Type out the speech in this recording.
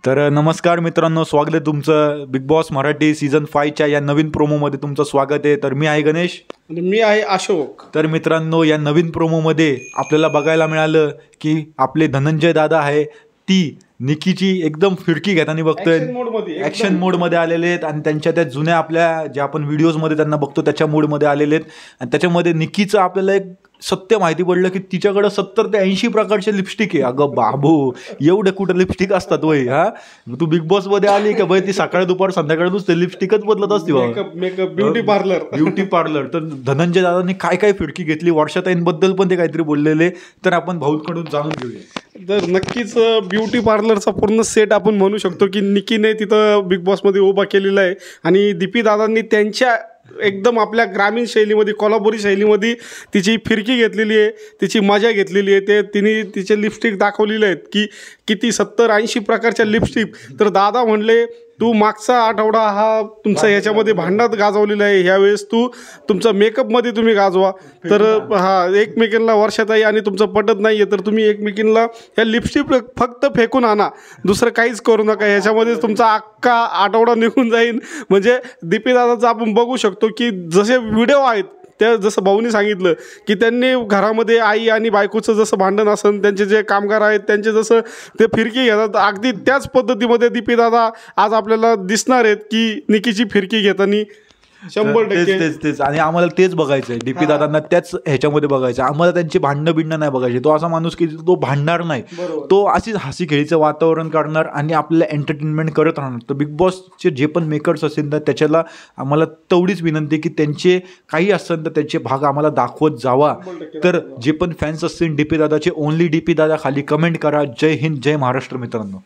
तर नमस्कार मित्रांनो, स्वागत आहे तुमचं बिग बॉस मराठी सीझन 5च्या या नवीन प्रोमोमध्ये तुमचं स्वागत आहे. तर मी आहे गणेश आणि मी आहे अशोक. तर मित्रांनो, या नवीन प्रोमोमध्ये आपल्याला बघायला मिळालं की आपले धनंजय दादा आहे ती निकीची एकदम फिरकी घेताना बघतोय. ॲक्शन मोडमध्ये आलेले आहेत आणि त्यांच्या त्या जुन्या आपल्या ज्या आपण व्हिडिओजमध्ये त्यांना बघतो त्याच्या मोडमध्ये आलेले आहेत. आणि त्याच्यामध्ये निकीचं आपल्याला एक सत्य माहिती पडलं की तिच्याकडं 70 ते 80 प्रकारचे लिपस्टिक आहे. अगं बाबू, एवढे कुठं लिपस्टिक असतात वय? हा, तू बिग बॉस मध्ये आली का बाई? ती सकाळ दुपार संध्याकाळ नुसते लिपस्टिकच बदलत असते. Makeup beauty parlour. तर धनंजय दादांनी काय काय फिरकी घेतली, वर्षाताईंबद्दल पण ते काहीतरी बोललेले, तर आपण भाऊकडून जाणून घेऊया. तर नक्कीच ब्युटी पार्लरचा पूर्ण सेट आपण म्हणू शकतो की निकीने तिथं बिग बॉसमध्ये उभा केलेला आहे. आणि दीपी दादांनी त्यांच्या एकदम आपल्या ग्रामीण शैलीमध्ये, कोल्हापुरी शैलीमध्ये तिची फिरकी घेतलेली आहे, तिची मजा घेतलेली आहे. ते तिने तिचे लिपस्टिक दाखवलेले आहेत की किती 70-80 प्रकारच्या लिपस्टिक. तर दादा म्हणले तू मागचा आठवडा हा तुमचा ह्याच्यामध्ये भांडणात गाजवलेला आहे, ह्यावेळेस तुमचा मेकअपमध्ये तुम्ही गाजवा. तर एकमेकींना वर्षाताई आणि तुमचं पटत नाही आहे तर तुम्ही एकमेकींना ह्या लिपस्टिक फक्त फेकून आणा, दुसरं काहीच करू नका. ह्याच्यामध्ये तुमचा अख्खा आठवडा निघून जाईल. म्हणजे दीपी दादाचं आपण बघू शकतो की जसे व्हिडिओ आहेत त्या, जसं भाऊनी सांगितलं की त्यांनी घरामध्ये आई आणि बायकोचं जसं भांडण असेल, त्यांचे जे कामगार आहेत त्यांचे जसं ते फिरकी घेतात, अगदी त्याच पद्धतीमध्ये दीपी दादा आज आपल्याला दिसणार आहेत की निकीची फिरकी घेताना 100%. तेच आणि आम्हाला तेच बघायचं आहे. डीपी दादांना त्याच ह्याच्यामध्ये बघायचं. आम्हाला त्यांची भांडणं बिंडणं नाही बघायची. तो असा माणूस की तो भांडणार नाही, तो अशीच हसी खेळीचं वातावरण करणार आणि आपल्याला एंटरटेनमेंट करत राहणार. तर बिग बॉसचे जे पण मेकर्स असतील तर त्याच्याला आम्हाला तेवढीच विनंती की त्यांचे काही असेल तर त्यांचे भाग आम्हाला दाखवत जावा. तर जे पण फॅन्स असतील डीपी दादाचे, ओनली डीपी दादा खाली कमेंट करा. जय हिंद, जय महाराष्ट्र मित्रांनो.